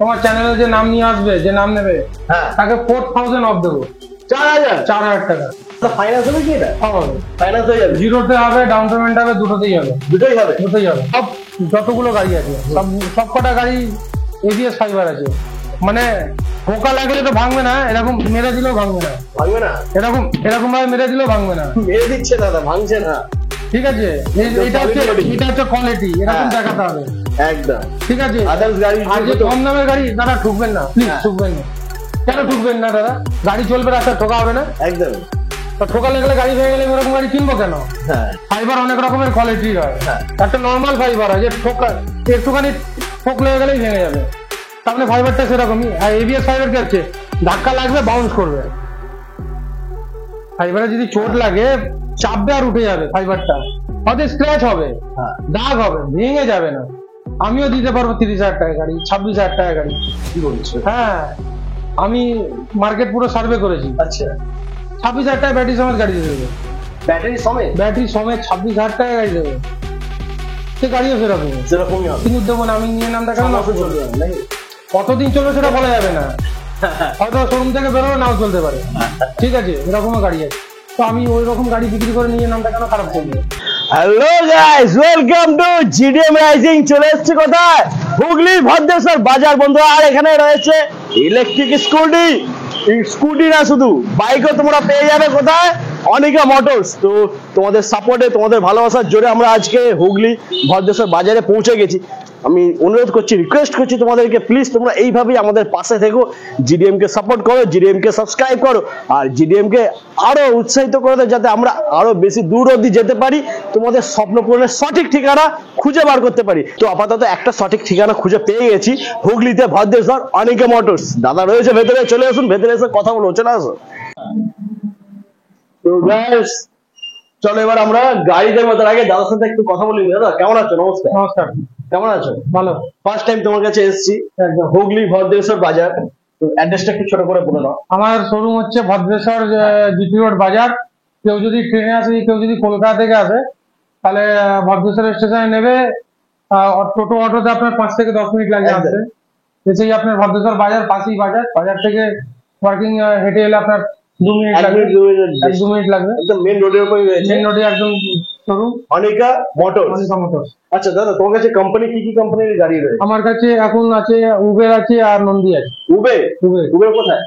তোমার চ্যানেলে যে নাম নিয়ে আসবে, যে নাম নেবে, তাকে 4000 অফ দেবো। 4000 টাকা। ফাইন্যান্স হবে কি? এটা ফাইন্যান্স হয়ে যাবে, জিরোতে হবে, ডাউন পেমেন্ট হবে, দুটোতেই হবে। দুটোই হবে। সব যতগুলো গাড়ি আছে সব কটা গাড়ি এবিএস ফাইবার আছে। মানে পোকা লাগলে তো ভাঙবে না, এরকম মেরে দিলেও ভাঙবে না। ভাঙবে না? এরকম ভাবে মেরে দিলেও ভাঙবে না। মেরে দিচ্ছে দাদা, ভাঙছে না। ঠিক আছে, এটা হচ্ছে কোয়ালিটি, এরকম দেখাতে হবে একদম। ঠিক আছে। আদার্স গাড়ি আর যে কম দামের গাড়ি, দাদা ঠুকবেন না, প্লিজ ঠুকবেন না। কেন ঠুকবেন না দাদা? গাড়ি চলবে, রাস্তা ঠোকা হবে না। একদম। তো ঠোকা লাগলে গাড়ি ভেঙে গেলে এরকম গাড়ি কিনবো কেন? ফাইবার অনেক রকমের কোয়ালিটি হয়। একটা নর্মাল ফাইবার হয় যে ঠোকা একটুখানি ঠোক লেগে গেলেই ভেঙে যাবে, তাহলে ফাইবারটা সেরকমই। আর এবিএস ফাইবার কি হচ্ছে, ধাক্কা লাগবে বাউন্স করবে। ফাইবারে যদি চোট লাগে চাপবে আর উঠে যাবে ফাইবারটা, হয়তো স্ক্র্যাচ হবে, দাগ হবে, ভেঙে যাবে না। আমিও দিতে পারবো 30,000 টাকা গাড়ি, 26,000 টাকা গাড়ি। কি বলছো? হ্যাঁ, আমি মার্কেট পুরো সার্ভে করেছি। আচ্ছা, 26,000 টাকা ব্যাটারি সমেত গাড়ি দিয়ে দেবে। ব্যাটারি সমেত? ব্যাটারি সমেত 26,000 টাকা গাড়ি দেবে। সে গাড়িও সেরকমই হবে। কিন্তু দেবো না, আমি নিয়ে নামটা কেন নষ্ট চলবে নাকি? কতদিন চলবে সেটা বলা যাবে না, হয়তো শোরুম থেকে বেরোলে নাও চলতে পারে। ঠিক আছে, এরকমও গাড়ি আছে। তো আমি ওই রকম গাড়ি বিক্রি করে নিয়ে নামটা কেন খারাপ করবো? Hello guys, welcome to GDM rising. চলে এসেছি কোথায়? হুগলি ভদ্রেশ্বর বাজার বন্ধুরা। আর এখানে রয়েছে ইলেকট্রিক স্কুটি না, শুধু বাইকও তোমরা পেয়ে যাবে। কোথায়? অনিকা মোটরস। তো তোমাদের সাপোর্টে, তোমাদের ভালোবাসার জোরে আমরা আজকে হুগলি ভদ্রেশ্বর বাজারে পৌঁছে গেছি। আমি অনুরোধ করছি, রিকোয়েস্ট করছি তোমাদেরকে, প্লিজ তোমরা এইভাবেই আমাদের পাশে থেকো, জিডিএম কে সাপোর্ট করো, জিডিএম কে সাবস্ক্রাইব করো, আর জিডিএম কে আরো উৎসাহিত করে দাও যাতে আমরা আরো বেশি দূর অবধি যেতে পারি, তোমাদের স্বপ্ন পূরণের সঠিক ঠিকানা খুঁজে বার করতে পারি। তো আপাতত একটা সঠিক ঠিকানা খুঁজে পেয়ে গেছি, হুগলিতে ভদ্রেশ্বর অনিকা মোটরস। দাদা রয়েছে ভেতরে, চলে আসুন, ভেতরে এসে কথা বলবো, চলে আসো। তো গাইস চলো এবার আমরা গাড়িতে মতার আগে দাদার সাথে একটু কথা বলি। দাদা কেমন আছো? নমস্কার। নমস্কার। কেমন আছো? ভালো। ফার্স্ট টাইম তোমার কাছে এসেছি, হুগলি ভদ্রেশ্বর বাজার। তো অ্যাড্রেসটা একটু ছোট করে বলে দাও। আমার শোরুম হচ্ছে ভদ্রেশ্বর জিটি রোড বাজার। কেউ যদি ট্রেনে আসে, কেউ যদি কলকাতা থেকে আসে, তাহলে ভদ্রেশ্বর স্টেশনে নেবে। টোটো অটোতে আপনার 5 থেকে 10 মিনিট লাগে আসতে। এসেই আপনার ভদ্রেশ্বর বাজার, পাশেই বাজার। বাজার থেকে ওয়ার্কিং হেঁটে এলে আপনার 2 মিনিট লাগবে। 2 মিনিট লাগবে। একদম মেন রোডের উপরে রয়েছে। মেন রোডে একদম showroom, Anika motors. Anika motors. আচ্ছা দাদা, তোমার কাছে কোম্পানি কি কি কোম্পানির গাড়ি রয়েছে? আমার কাছে এখন আছে উবের আছে আর নন্দী আছে। উবের কোথায়?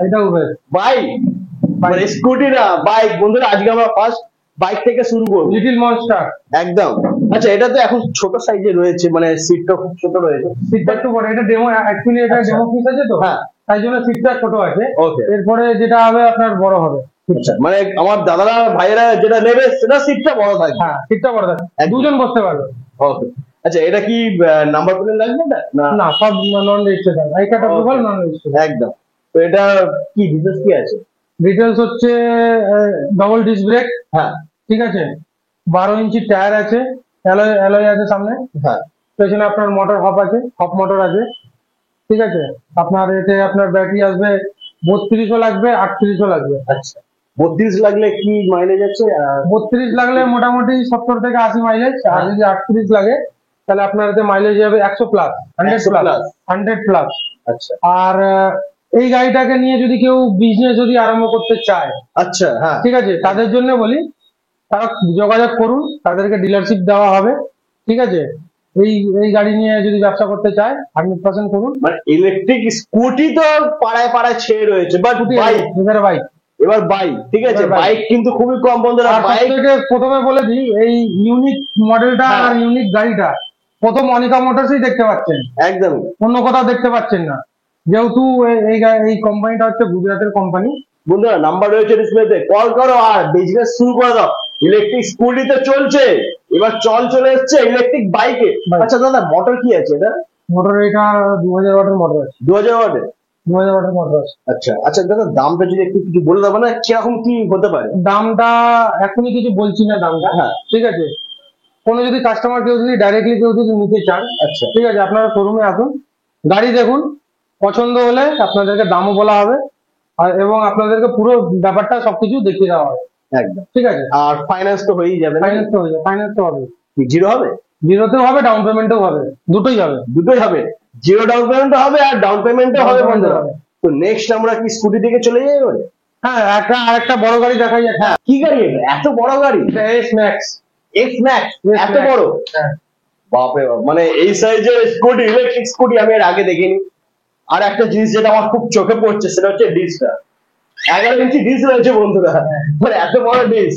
এটা উবের বাইক, মানে স্কুটি না, বাইক। বন্ধুরা আজকে আমরা ফার্স্ট বাইক থেকে শুরু করব, লিটল মনস্টার। একদম। আচ্ছা, এটা তো এখন ছোট সাইজে রয়েছে, মানে সিটটা খুব ছোট রয়েছে। সিটটা একটু বড়, এটা ডেমো, অ্যাকচুয়ালি এটা ডেমো পিস আছে তো, তাই জন্য সিটটা ছোট আছে। এরপরে যেটা হবে আপনার বড় হবে। আচ্ছা, মানে আমার দাদারা ভাইয়েরা যেটা নেবে সেটা সিটটা বড় থাকবে। হ্যাঁ, সিটটা বড় থাকবে, দুজন বসতে পারবে। ওকে। আচ্ছা, এটা কি নাম্বার প্লেট লাগবে না? না, সব নন রেজিস্ট্রেশন, আইকার্ড অ্যাপ্রুভাল, নন রেজিস্ট্রেশন। একদম। তো এটা কি ডিটেইলস কি আছে? ডিটেইলস হচ্ছে ডবল ডিস্ক ব্রেক। হ্যাঁ, ঠিক আছে। 12 ইঞ্চি টায়ার আছে, অ্যালয় আছে সামনে। হ্যাঁ। পেছনে আপনার মোটর হপ আছে, হপ মোটর আছে। ঠিক আছে। আপনার এতে আপনার ব্যাটারি আসবে 32ও লাগবে, 38ও লাগবে। আচ্ছা, 32 লাগলে কি মাইলেজ আছে? 32 লাগলে মোটামুটি 70 থেকে 80 মাইলেজ। আর যদি 38 লাগে তাহলে আপনার এতে মাইলেজ যাবে 100 প্লাস, 100 প্লাস। আচ্ছা। আর এই গাড়িটাকে নিয়ে যদি কেউ বিজনেস যদি আরম্ভ করতে চায়, আচ্ছা, হ্যাঁ, ঠিক আছে, তাদের জন্য বলি, তারা যোগাযোগ করুন, তাদেরকে ডিলারশিপ দেওয়া হবে। ঠিক আছে। এই গাড়ি নিয়ে যদি ব্যবসা করতে চায় 100% করুন। মানে ইলেকট্রিক স্কুটি তো পাড়ায় পাড়ায় ছেড়ে রয়েছে, বাট বাইক, এবার বাইক, ঠিক আছে, বাইক কিন্তু খুবই কম। বন্ধুরা বাইক থেকে প্রথমে বলে দিই, এই ইউনিক মডেলটা আর ইউনিক গাড়িটা প্রথম অনিকা মোটরসই দেখতে পাচ্ছেন, একদম অন্য কোথাও দেখতে পাচ্ছেন না, যেহেতু এই কোম্পানিটা হচ্ছে গুজরাটের কোম্পানি। বন্ধুরা নাম্বার রয়েছে ডিসপ্লেতে, কল করো আর বিজনেস শুরু করে দাও। ইলেকট্রিক স্কুটিতে চলছে, এবার চলে এসছে ইলেকট্রিক বাইকে। আচ্ছা দাদা, মোটর কি আছে এটা? মোটর এটা 2000 ওয়াটের মোটর আছে। 2000 ওয়াটের? 2000 ওয়াটের মোটর আছে। আচ্ছা আচ্ছা দাদা, দামটা যদি একটু কিছু বলে দেবো না, কিরকম কি হতে পারে? দামটা এখনই কিছু বলছি না দামটা। হ্যাঁ, ঠিক আছে। কোনো যদি কাস্টমার কেউ যদি ডাইরেক্টলি কেউ যদি নিতে চান, আচ্ছা ঠিক আছে, আপনারা শোরুমে আসুন, গাড়ি দেখুন, পছন্দ হলে আপনাদেরকে দামও বলা হবে, আর এবং আপনাদেরকে পুরো ব্যাপারটা সবকিছু দেখিয়ে দেওয়া হবে। একদম ঠিক আছে। আর ফাইন্যান্স তো হয়েই যাবে। ফাইন্যান্স তো হয়ে যাবে। ফাইন্যান্স তো হবে। জিরো হবে? জিরোতেও হবে, ডাউন পেমেন্টও হবে, দুটোই হবে। জিরো ডাউন পেমেন্ট হবে আর ডাউন পেমেন্টও হবে বন্ধুরা। তো নেক্সট আমরা কি স্কুটি থেকে চলে যাই এবারে? হ্যাঁ, আরেকটা বড় গাড়ি দেখাই যাচ্ছে। হ্যাঁ, কি গাড়ি এটা? এত বড় গাড়ি? এটা এস ম্যাক্স। এক্স ম্যাক্স এত বড়? হ্যাঁ, বাপরে বাপ, মানে এই সাইজের স্কুটি, ইলেকট্রিক স্কুটি আমি এর আগে দেখিনি। আর একটা জিনিস যেটা আমার খুব চোখে পড়ছে সেটা হচ্ছে ডিসটা। 11 ইঞ্চি ডিস রয়েছে বন্ধুরা, মানে এত বড় ডিস।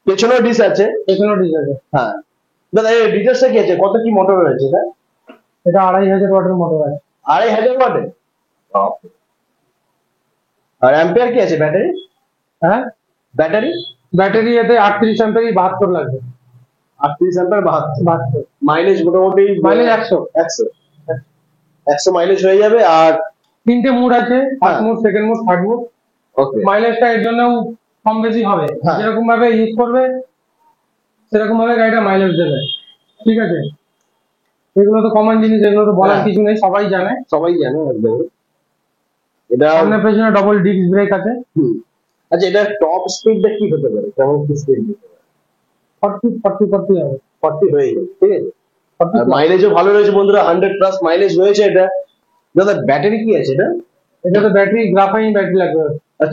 পেছনেও ডিস আছে। পেছনেও ডিস আছে। হ্যাঁ দাদা, এই ডিটেলসটা কি আছে? কত কি মোটর রয়েছে এটা? এটা 2500 ওয়াটের মোটর আছে। 2500 ওয়াটে? আর অ্যাম্পিয়ার কি আছে ব্যাটারি? হ্যাঁ, ব্যাটারি এতে 38 অ্যাম্পিয়ার 72 লাগবে। 38 অ্যাম্পিয়ার 72। মাইলেজ মোটামুটি 100 মাইলেজ হয়ে যাবে। আর 3টে মুড আছে, first mode, second mode, third mode. Okay, মাইলেজটা এর জন্য কম বেশি হবে, যেরকম ভাবে ইউজ করবে সেরকম ভাবে গাড়িটা মাইলেজ দেবে। ঠিক আছে, এগুলো তো কমন জিনিস, এগুলো তো বলার কিছু নেই, সবাই জানে একদম। এটা সামনে পেছনে ডবল ডিস্ক ব্রেক আছে। আচ্ছা, এটা টপ স্পিডটা কি হতে পারে? কেমন কি স্পিড দিতে পারে? 40 হবে। 40 হয়ে যাবে, ঠিক আছে। আর মাইলেজও ভালো রয়েছে বন্ধুরা, 100+ মাইলেজ রয়েছে এটা। দাদা ব্যাটারি কি আছে এটা? এটা তো ব্যাটারি গ্রাফাইন ব্যাটারি লাগবে।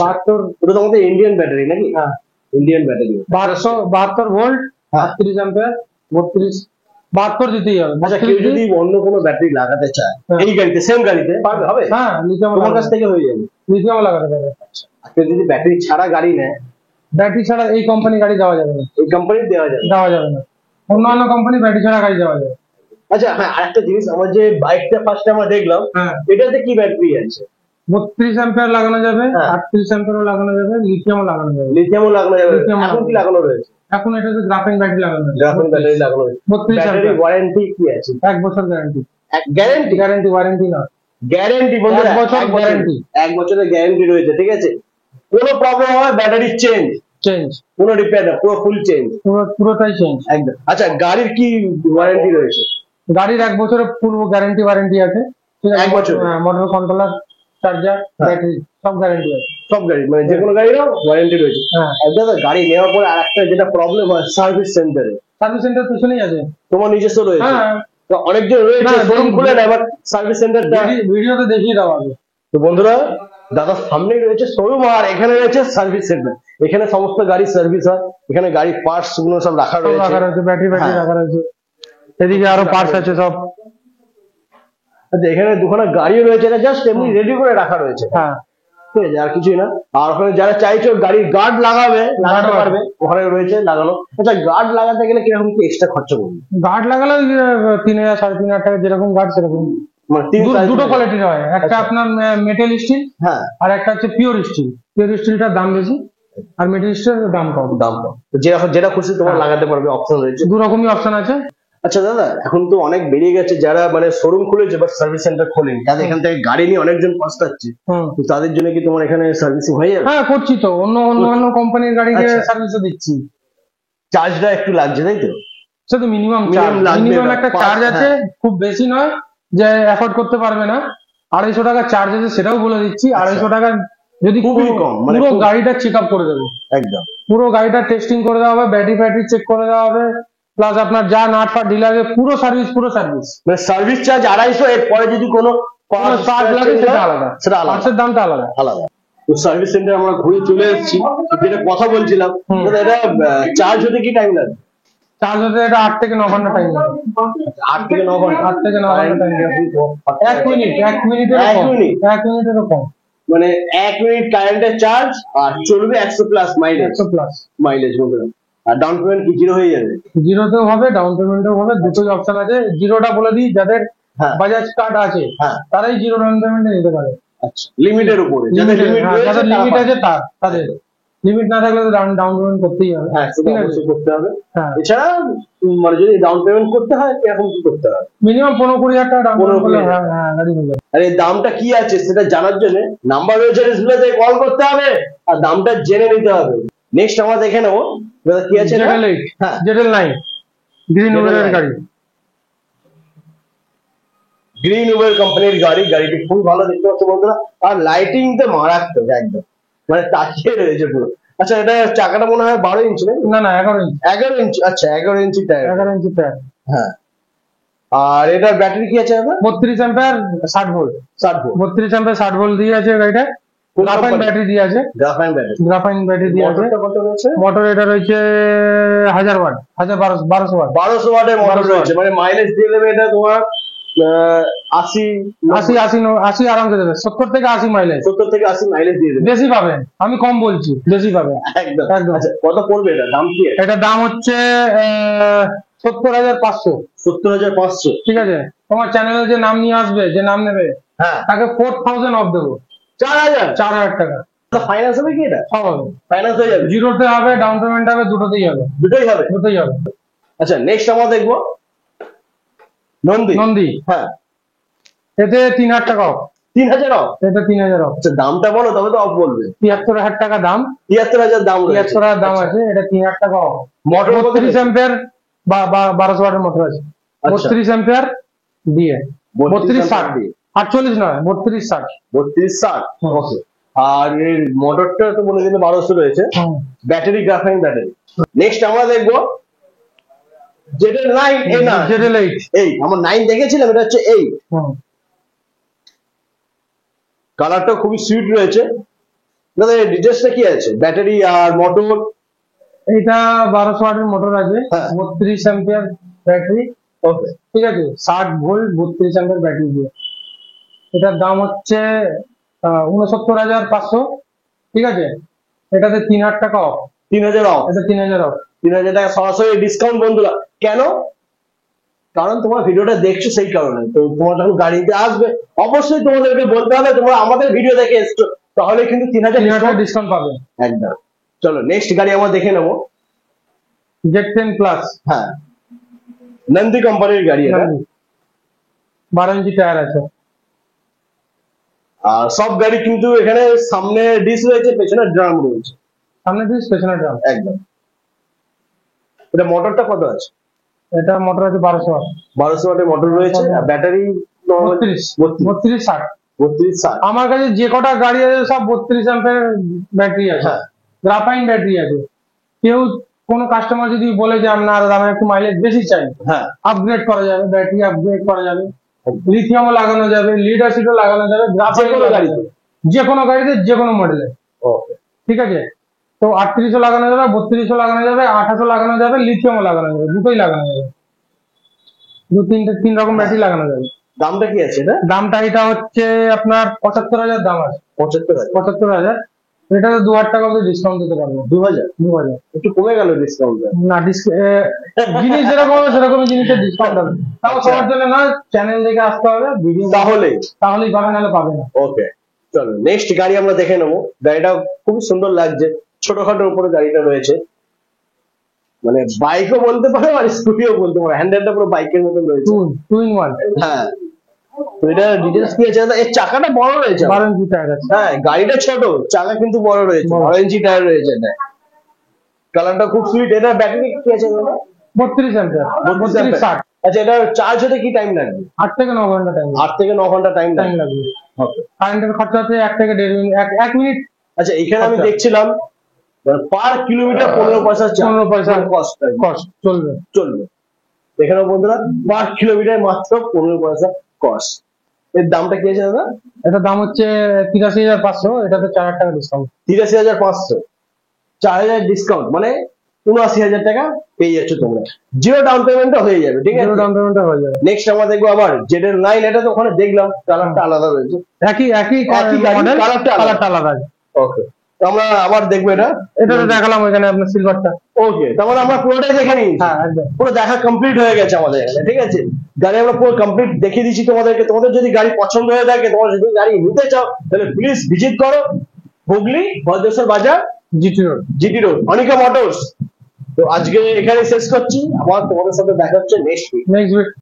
72, এটা তো আমাদের ইন্ডিয়ান ব্যাটারি নাকি? হ্যাঁ, ইন্ডিয়ান ব্যাটারি। 72 ভোল্ট, 38 অ্যাম্পিয়ার, 72 দিতেই হবে। আচ্ছা, কেউ যদি অন্য কোনো ব্যাটারি লাগাতে চায় এই গাড়িতে, সেম গাড়িতে পারবে? হবে? হ্যাঁ, তোমার কাছ থেকে হয়ে যাবে। লিথিয়াম লাগাতে পারবে। আর কেউ যদি ব্যাটারি ছাড়া গাড়ি নেয়? ব্যাটারি ছাড়া এই কোম্পানি গাড়ি দেওয়া যাবে না। এই কোম্পানির দেওয়া যাবে না। অন্য কোম্পানি ব্যাটারি ছাড়া গাড়ি দেওয়া যাবে। আচ্ছা হ্যাঁ, আরেকটা জিনিস, আমার যে বাইকটা ফার্স্টে আমরা দেখলাম, এটাতে কি ব্যাটারি আছে? 32 অ্যাম্পিয়ার লাগানো যাবে, 38 অ্যাম্পিয়ারও লাগানো যাবে, লিথিয়ামও লাগানো যাবে। এখন কি লাগানো রয়েছে? এখন এটাতে গ্রাফাইন ব্যাটারি লাগানো আছে। গ্রাফাইন ব্যাটারি লাগানো রয়েছে। 32 ব্যাটারি ওয়ারেন্টি কি আছে? 1 বছর গ্যারান্টি। ওয়ারেন্টি না, গ্যারান্টি বন্ধুরা, 1 বছর গ্যারান্টি। 1 বছরের গ্যারান্টি রয়েছে, ঠিক আছে। কোনো প্রবলেম হবে ব্যাটারি চেঞ্জ, কোনো রিপেয়ার না, পুরো ফুল চেঞ্জ, পুরোটাই চেঞ্জ একদম। আচ্ছা, গাড়ির কি ওয়ারেন্টি রয়েছে? গাড়ির 1 বছরের পূর্ব ওয়ারেন্টি আছে। 1 বছর মোটর কন্ট্রোলার, চার্জার, ব্যাটারি সব গ্যারান্টি আছে। সব গাড়ি, মানে যে কোনো গাড়িরও ওয়ারেন্টি রয়েছে। আর দাদা, গাড়ি নেওয়ার পরে আরেকটা যেটা প্রবলেম হয়, সার্ভিস সেন্টার পিছনেই আছে। তোমার নিজস্ব রয়েছে? তো অনেকজন রয়েছে শোরুম খুলে নেয়, বাট সার্ভিস সেন্টারটা ভিডিওতে দেখিয়ে দেওয়া হবে। তো বন্ধুরা, দাদার সামনেই রয়েছে শোরুম, আর এখানে রয়েছে সার্ভিস সেন্টার। এখানে সমস্ত গাড়ির সার্ভিস হয়, এখানে গাড়ির পার্টস গুলো সব রাখা রয়েছে, ব্যাটারি রাখা রয়েছে। এদিকে আরো পার্টস আছে সব। আচ্ছা, এখানে দুখানা গাড়িও রয়েছে, এটা জাস্ট এমনি রেডি করে রাখা রয়েছে। হ্যাঁ, ঠিক আছে, আর কিছুই না। আর ওখানে যারা চাইছো গাড়ির গার্ড লাগাতে পারবে, ওখানে রয়েছে লাগানো। আচ্ছা, গার্ড লাগাতে গেলে কিরকম কি এক্সট্রা খরচা পড়বে? গার্ড লাগালে 3000 3.5 টাকা, যেরকম গার্ড সেরকম। মানে দুটো কোয়ালিটির হয়, একটা আপনার মেটাল স্টিল, হ্যাঁ, আর একটা হচ্ছে পিওর স্টিল। পিওর স্টিলটার দাম বেশি, আর মেটাল স্টিলের দাম কম। যেটা খুশি তোমার লাগাতে পারবে, অপশন রয়েছে, 2 রকমই অপশন আছে। আচ্ছা দাদা, এখন তো অনেক বেরিয়ে গেছে যারা মানে শোরুম খুলেছে বা সার্ভিস সেন্টার খোলেনি, তাদের এখান থেকে গাড়ি নিয়ে অনেকজন পস্তাচ্ছে, তো তাদের জন্য কি তোমার এখানে সার্ভিসিং হয়ে যাবে? হ্যাঁ, করছি তো, অন্য কোম্পানির গাড়িকে সার্ভিসও দিচ্ছি। চার্জটা একটু লাগছে, তাই তো? সেটা মিনিমাম একটা চার্জ আছে, খুব বেশি নয় যে অ্যাফোর্ড করতে পারবে না। 250 টাকা চার্জ আছে, সেটাও বলে দিচ্ছি। 250 টাকা যদি খুবই কম, মানে পুরো গাড়িটা চেক আপ করে দেবো, একদম পুরো গাড়িটা টেস্টিং করে দেওয়া হবে, ব্যাটারি চেক করে দেওয়া হবে, প্লাস আপনার যা নাট ফাট ডিলারে পুরো সার্ভিস। মানে সার্ভিস চার্জ 250, এরপরে যদি কোনো পার্ট লাগে সেটা আলাদা, পার্টসের দামটা আলাদা। তো সার্ভিস সেন্টার আমরা ঘুরে চলে এসেছি, যেটা কথা বলছিলাম, এটা চার্জ হতে কি টাইম লাগে? চার্জ হতে এটা 8 থেকে 9 ঘন্টা টাইম লাগে। 8 থেকে 9 ঘন্টা? 8 থেকে 9 ঘন্টা টাইম লাগে। 1 মিনিটের কম। মানে 1 মিনিট কারেন্টের চার্জ, আর চলবে 100+ মাইলেজ বলতে। আর ডাউন পেমেন্ট কি জিরো হয়ে যাবে? জিরোতেও হবে, ডাউন পেমেন্টও হবে, দুটোই অপশন আছে। জিরোটা বলে দিই, যাদের বাজাজ কার্ড আছে তারাই জিরো ডাউন পেমেন্টে নিতে পারে। আচ্ছা, লিমিটের উপরে, যাদের লিমিট আছে তাদের, লিমিট না থাকলে তো ডাউন পেমেন্ট করতেই হবে। হ্যাঁ, সেটা অবশ্যই করতে হবে। এছাড়া মানে যদি ডাউন পেমেন্ট করতে হয়, কিরকম কি করতে হবে? মিনিমাম 15-20 হাজার টাকা ডাউন পেমেন্ট করলে গাড়ি হয়ে যাবে। আর এই দামটা কি আছে সেটা জানার জন্য নাম্বার রয়েছে, ডিসপ্লেতে কল করতে হবে আর দামটা জেনে নিতে হবে। নেক্সট আমরা দেখে নেবো কি আছে। জেডেল 9 গ্রিন উবেরের গাড়ি, গ্রিন উবের কোম্পানির গাড়ি। গাড়িটি খুব ভালো দেখতে পাচ্ছ বন্ধুরা, আর লাইটিং তো মারাত্মক একদম, মানে তাকিয়ে রয়েছে পুরো। আচ্ছা, এটা চাকাটা মনে হয় 12 ইঞ্চি? না 11 ইঞ্চি। 11 ইঞ্চি, আচ্ছা 11 ইঞ্চি টায়ার। 11 ইঞ্চি টায়ার, হ্যাঁ। আর এটার ব্যাটারি কি আছে দাদা? 32 ampere 60 volt. 60 volt. 32 ampere 60 volt দিয়ে আছে গাড়িটা। গ্রাফাইন ব্যাটারি দিয়ে আছে। Graphene battery. গ্রাফাইন ব্যাটারি দিয়ে আছে। মোটরটা কত রয়েছে? মোটর এটা রয়েছে 1000 ওয়াট, 1200 ওয়াট। 1200 ওয়াটের মোটর রয়েছে, মানে মাইলেজ দিয়ে দেবে এটা তোমার 80 আরামসে দেবে। 70 থেকে 80 মাইলেজ। 70 থেকে 80 মাইলেজ দিয়ে দেবে। বেশি পাবেন, আমি কম বলছি, বেশি পাবেন একদম একদম। আচ্ছা, কত পড়বে এটা, দাম কি? এটার দাম হচ্ছে 70,500। 70,500। ঠিক আছে, তোমার চ্যানেলে যে নাম নিয়ে আসবে, যে নাম নেবে, হ্যাঁ, তাকে 4000 অফ দেবো। 4000 টাকা। ফাইন্যান্স হবে কি এটা? সব হবে, ফাইন্যান্স হয়ে যাবে। জিরোতে হবে, ডাউন পেমেন্ট হবে, দুটোতেই হবে। দুটোই হবে। দুটোই হবে। আচ্ছা, নেক্সট আমরা দেখবো নন্দী। নন্দী, হ্যাঁ, এতে 3000 টাকা অফ। 3000 অফ। এটা 3000 অফ। আচ্ছা, দামটা বলো তবে তো অফ বলবে। 73,000 টাকা দাম। 73,000 দাম রয়েছে। 73,000 দাম আছে, এটা 3000 টাকা অফ। মোটর 32 অ্যাম্পিয়ার 1200 ওয়াটের মোটর আছে। 32 অ্যাম্পিয়ার দিয়ে 3260, 48 নয়, 3260। 3260। ওকে। আর এর মোটরটা তো বলে দিলে 1200 রয়েছে। Battery graphene battery. নেক্সট আমরা দেখবো যেটা 9 এ না, যেটা 8। এই আমরা 9 দেখেছিলাম, এটা হচ্ছে 8। কালারটা খুবই সুইট রয়েছে। দাদা এর ডিটেইলসটা কি আছে, ব্যাটারি আর মোটর? এটা 1200 ওয়াটের মোটর আছে, 32 অ্যাম্পিয়ার ব্যাটারি। ওকে, ঠিক আছে, 60 ভোল্ট 32 অ্যাম্পিয়ার ব্যাটারি দিয়ে। এটার দাম হচ্ছে 69,500। ঠিক আছে, এটাতে 3000 টাকা অফ। 3000 অফ। এটা 3000 অফ। 3000 টাকা সরাসরি ডিসকাউন্ট বন্ধুরা। কেন? কারণ তোমার ভিডিওটা দেখছো সেই কারণে। তো তোমার যখন গাড়িতে আসবে অবশ্যই তোমাদেরকে বলতে হবে তোমরা আমাদের ভিডিও দেখে এসছো, তাহলে কিন্তু 3000 ডিসকাউন্ট পাবে একদম। চলো নেক্সট গাড়ি আমরা দেখে নেবো Z10 প্লাস। হ্যাঁ, নন্দী কোম্পানির গাড়ি এটা। 12 ইঞ্চি টায়ার আছে। আর সব গাড়ি কিন্তু এখানে সামনে ডিস রয়েছে, পেছনে ড্রাম রয়েছে। সামনে ডিস, পেছনে ড্রাম। একদম। এটা মোটরটা কত আছে? এটা মোটর আছে 1200 ওয়াট। 1200 ওয়াটের মোটর রয়েছে। আর ব্যাটারি 3260। 3260। আমার কাছে যে কটা গাড়ি আছে সব 32 অ্যাম্পিয়ার ব্যাটারি আছে। গ্রাফাইন ব্যাটারি আছে। কেউ কোনো কাস্টমার যদি বলে যে আপনার দামে একটু মাইলেজ বেশি চাই, হ্যাঁ, আপগ্রেড করা যাবে, ব্যাটারি আপগ্রেড করা যাবে, লিথিয়ামও লাগানো যাবে, লিড অ্যাসিডও লাগানো যাবে, গ্রাফাইন গাড়িতে, যে কোনো গাড়িতে, যে কোনো মডেলে। ওকে, ঠিক আছে, তো 3800 লাগানো যাবে, 3200 লাগানো যাবে, 2800 লাগানো যাবে, লিথিয়ামও লাগানো যাবে, দুটোই লাগানো যাবে। তিন রকম ব্যাটারি লাগানো যাবে। দামটা কি আছে এটা? দামটা এটা হচ্ছে আপনার 75,000 দাম আছে। 75,000। এটা 2000 টাকা অব্দি ডিসকাউন্ট দিতে পারবো। 2000 একটু কমে গেল ডিসকাউন্ট। না, জিনিস যেরকম হবে সেরকমই জিনিসের ডিসকাউন্ট হবে। তাও সবার জন্য না, চ্যানেল দেখে আসতে হবে, ভিডিও তাহলেই পাবে, নাহলে পাবে না। ওকে, চলো নেক্সট গাড়ি আমরা দেখে নেবো। গাড়িটা খুবই সুন্দর লাগছে, ছোটখাটোর উপরে গাড়িটা রয়েছে, মানে বাইকও বলতে পারো আর স্কুটিও বলতে পারো। হ্যান্ডেলটা পুরো বাইকের মতন রয়েছে। 2 in 1। হ্যাঁ, তো এটা ডিটেইলস কি আছে? এর চাকাটা বড় রয়েছে। 12 ইঞ্চি টায়ার আছে। হ্যাঁ, গাড়িটা ছোট, চাকা কিন্তু বড় রয়েছে। 12 ইঞ্চি টায়ার রয়েছে। এটা কালারটা খুব সুইট। এটা ব্যাটারি কি আছে? 32 অ্যাম্পিয়ার। 3260। আচ্ছা, এটা চার্জ হতে কি টাইম লাগবে? 8 থেকে 9 ঘন্টা টাইম। 8 থেকে 9 ঘন্টা টাইম লাগবে। ওকে। কারেন্টের খরচা হচ্ছে 1 থেকে 1.5 মিনিট, 1 মিনিট। আচ্ছা, এখানে আমি দেখছিলাম পার কিলোমিটার 15 পয়সা কস্ট চলবে। এখানে বন্ধুরা পার কিলোমিটার মাত্র 15 পয়সা কস্ট। এর দামটা কি আছে দাদা? এটার দাম হচ্ছে 83,500। এটাতে 4000 টাকা ডিসকাউন্ট। 83,500, 4000 ডিসকাউন্ট, মানে 79,000 টাকা পেয়ে যাচ্ছ তোমরা। জিরো ডাউন পেমেন্টটা হয়ে যাবে। ঠিক আছে, জিরো ডাউন পেমেন্টটা হয়ে যাবে। নেক্সট আমরা দেখবো আবার Z9। এটা তো ওখানে দেখলাম কালারটা আলাদা রয়েছে। একই মডেল, কালারটা আলাদা আছে। ওকে, তো আমরা আবার দেখবো এটা তো দেখালাম ওখানে আপনার সিলভারটা। ওকে, তাহলে আমরা পুরোটাই দেখে নিই। হ্যাঁ, একদম পুরো দেখা কমপ্লিট হয়ে গেছে আমাদের এখানে। ঠিক আছে, গাড়ি আমরা পুরো কমপ্লিট দেখিয়ে দিচ্ছি তোমাদেরকে। তোমাদের যদি গাড়ি পছন্দ হয়ে থাকে, তোমরা যদি গাড়ি নিতে চাও, তাহলে প্লিজ ভিজিট করো হুগলি ভদ্রেশ্বর বাজার, জিটি রোড, অনিকা মোটরস। তো আজকে এখানে শেষ করছি। আবার তোমাদের সাথে দেখা হচ্ছে নেক্সট উইক।